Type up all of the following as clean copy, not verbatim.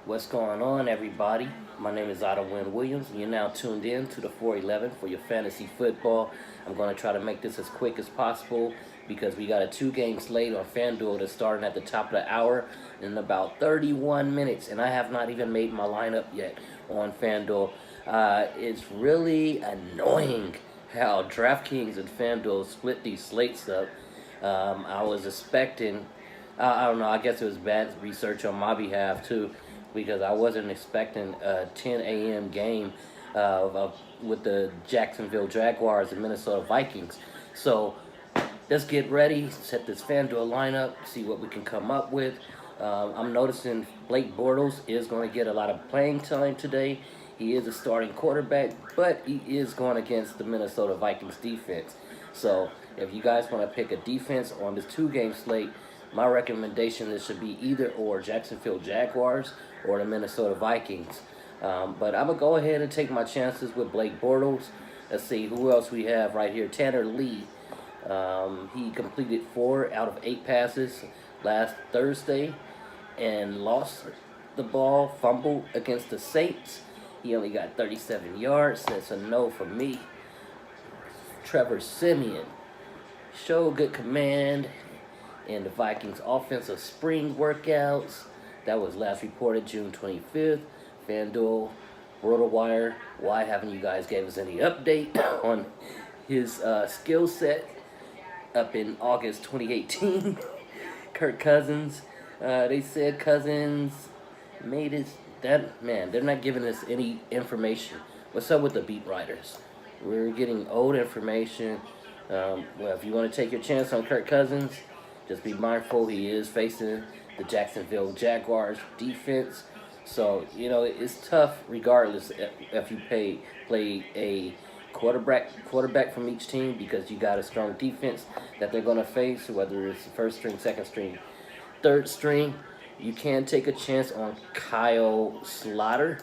What's going on, everybody? My name is Otto Wynn Williams, and you're now tuned in to the 411 for your fantasy football. I'm going to try to make this as quick as possible because we got a two-game slate on FanDuel that's starting at the top of the hour in about 31 minutes, and I have not even made my lineup yet on FanDuel. It's really annoying how DraftKings and FanDuel split these slates up. I was expecting, I don't know, I guess it was bad research on my behalf too, because I wasn't expecting a 10 a.m. game with the Jacksonville Jaguars and Minnesota Vikings. So let's get ready, set this FanDuel lineup, see what we can come up with. I'm noticing Blake Bortles is going to get a lot of playing time today. He is a starting quarterback, but he is going against the Minnesota Vikings defense. So if you guys want to pick a defense on this two-game slate, my recommendation is should be either or Jacksonville Jaguars or the Minnesota Vikings. But I'm going to go ahead and take my chances with Blake Bortles. Let's see who else we have right here. Tanner Lee. He completed 4 out of 8 passes last Thursday and lost the ball, fumbled against the Saints. He only got 37 yards. That's a no for me. Trevor Siemian showed good command in the Vikings offensive spring workouts. That was last reported June 25th. FanDuel, RotoWire. Why haven't you guys gave us any update on his skill set up in August 2018? Kirk Cousins. They said Cousins made his... That man, they're not giving us any information. What's up with the beat writers? We're getting old information. Well, if you want to take your chance on Kirk Cousins, just be mindful he is facing the Jacksonville Jaguars defense. So, it's tough regardless if you play a quarterback from each team because you got a strong defense that they're going to face, whether it's first string, second string, third string. You can take a chance on Kyle Sloter.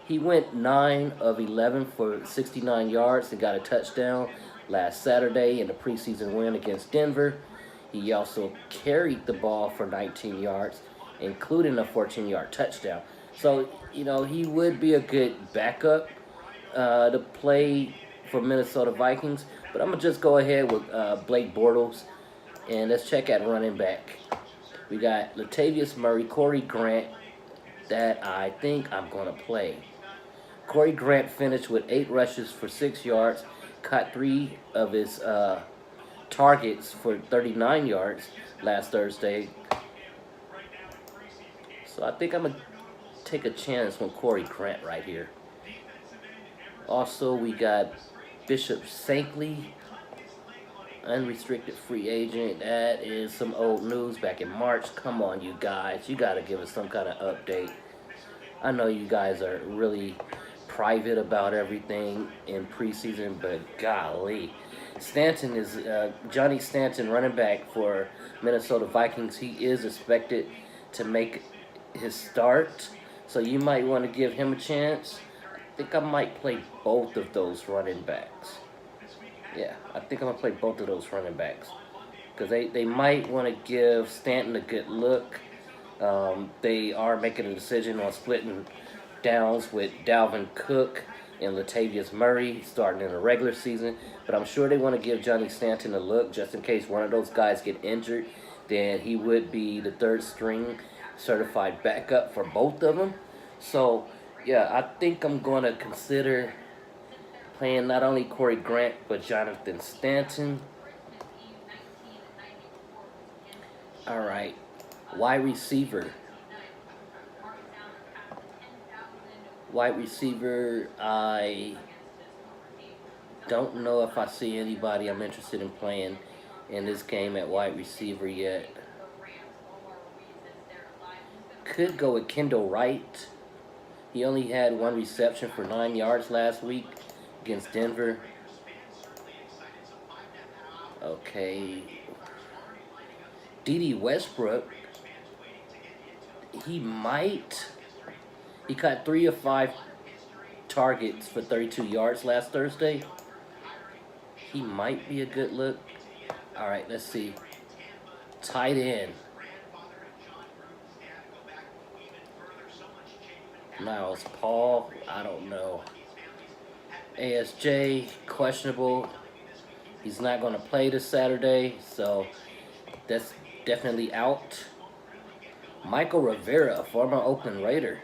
He went 9 of 11 for 69 yards and got a touchdown last Saturday in the preseason win against Denver. He also carried the ball for 19 yards, including a 14-yard touchdown. So, he would be a good backup to play for Minnesota Vikings. But I'm going to just go ahead with Blake Bortles. And let's check out running back. We got Latavius Murray, Corey Grant, that I think I'm going to play. Corey Grant finished with 8 rushes for 6 yards, caught 3 of his targets for 39 yards last Thursday. So I think I'm going to take a chance on Corey Grant right here. Also, we got Bishop Shankly, unrestricted free agent. That is some old news back in March. Come on, you guys. You got to give us some kind of update. I know you guys are really private about everything in preseason, but golly. Stanton is Johnny Stanton, running back for Minnesota Vikings. He is expected to make his start, so you might want to give him a chance. I think I might play both of those running backs. Yeah, I think I'm going to play both of those running backs because they might want to give Stanton a good look. They are making a decision on splitting downs with Dalvin Cook and Latavius Murray starting in the regular season. But I'm sure they want to give Johnny Stanton a look just in case one of those guys get injured. Then he would be the third string certified backup for both of them. So, yeah, I think I'm going to consider playing not only Corey Grant, but Jonathan Stanton. All right. Wide receiver, I don't know if I see anybody I'm interested in playing in this game at wide receiver yet. Could go with Kendall Wright. He only had 1 reception for 9 yards last week against Denver. Okay. D.D. Westbrook. He caught 3 of 5 targets for 32 yards last Thursday. He might be a good look. All right, let's see. Tight end. Niles Paul, I don't know. ASJ, questionable. He's not going to play this Saturday, so that's definitely out. Michael Rivera, former Oakland Raider.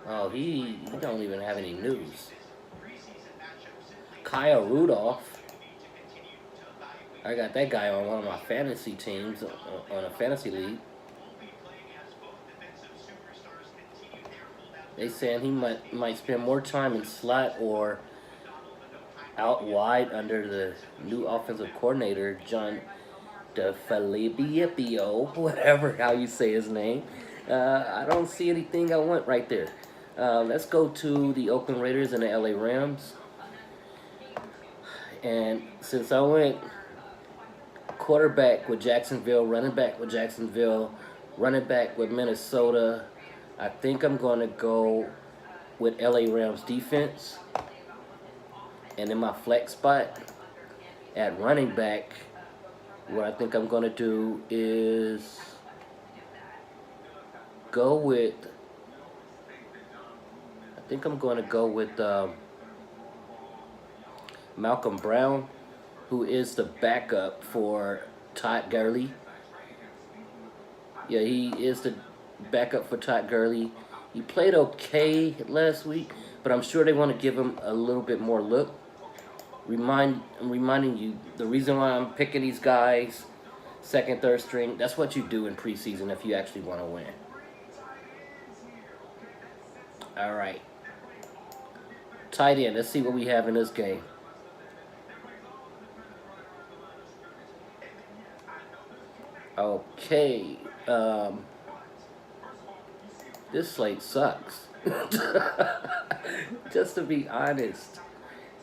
Oh, he don't even have any news. Kyle Rudolph. I got that guy on one of my fantasy teams on a fantasy league. They saying he might spend more time in slot or out wide under the new offensive coordinator, John DeFilippo, whatever how you say his name. I don't see anything I want right there. Let's go to the Oakland Raiders and the LA Rams. And since I went quarterback with Jacksonville, running back with Jacksonville, running back with Minnesota, I think I'm going to go with LA Rams defense. And in my flex spot at running back, what I think I'm going to do is go with, I think I'm going to go with Malcolm Brown, who is the backup for Todd Gurley. Yeah, he is the backup for Todd Gurley. He played okay last week, but I'm sure they want to give him a little bit more look. I'm reminding you, the reason why I'm picking these guys, second, third string, that's what you do in preseason if you actually want to win. All right. Tight end, let's see what we have in this game. Okay. This slate sucks. Just to be honest.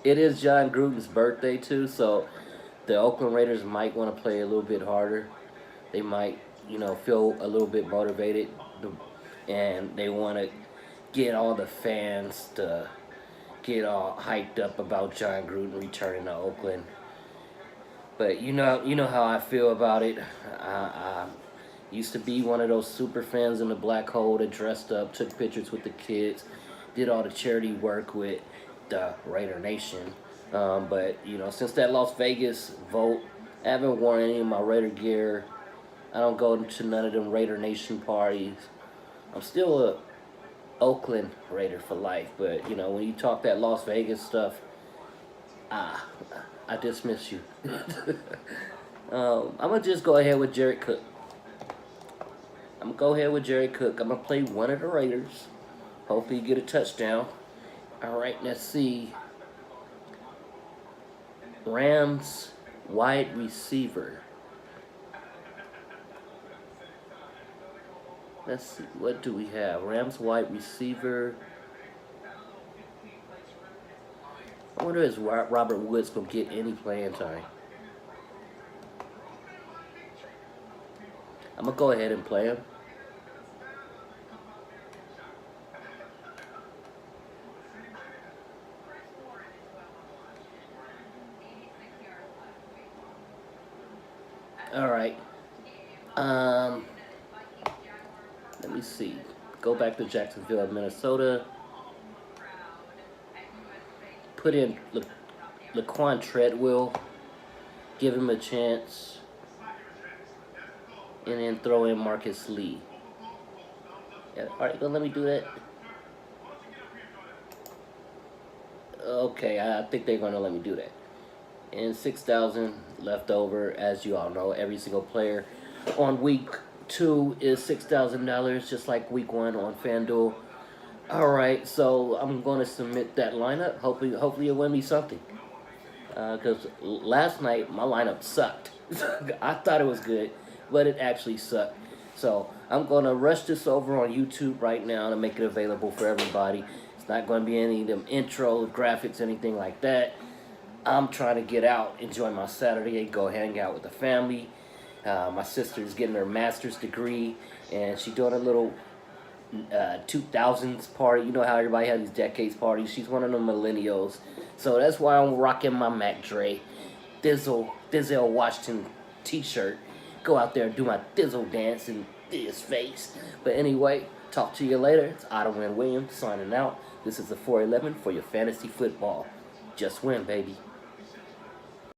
It is John Gruden's birthday too, so the Oakland Raiders might want to play a little bit harder. They might, feel a little bit motivated, and they want to get all the fans to get all hyped up about John Gruden returning to Oakland. But you know how I feel about it. I used to be one of those super fans in the black hole that dressed up, took pictures with the kids, did all the charity work with the Raider Nation. But since that Las Vegas vote, I haven't worn any of my Raider gear. I don't go to none of them Raider Nation parties. I'm still a Oakland Raider for life, but when you talk that Las Vegas stuff, I dismiss you. I'm gonna just go ahead with Jared Cook. I'm gonna play one of the Raiders. Hopefully, get a touchdown. All right, let's see. Rams wide receiver. Let's see, what do we have? Rams wide receiver. I wonder if Robert Woods gonna get any playing time. I'm gonna go ahead and play him. All right. Let me see. Go back to Jacksonville, Minnesota. Put in Laquan Treadwell. Give him a chance. And then throw in Marcus Lee. Yeah, all right, let me do that. Okay, I think they're gonna let me do that. And 6,000 left over, as you all know. Every single player on week 2 is $6,000, just like week 1 on FanDuel. All right, so I'm going to submit that lineup. Hopefully it'll win me something. Because last night my lineup sucked. I thought it was good, but it actually sucked. So I'm going to rush this over on YouTube right now to make it available for everybody. It's not going to be any of them intro graphics, anything like that. I'm trying to get out, enjoy my Saturday, go hang out with the family. My sister's getting her master's degree, and she's doing a little 2000s party. You know how everybody has these decades parties. She's one of the millennials. So that's why I'm rocking my Mac Dre Denzel Washington t-shirt. Go out there and do my Dizzle dance and this face. But anyway, talk to you later. It's Otto Williams signing out. This is the 411 for your fantasy football. Just win, baby.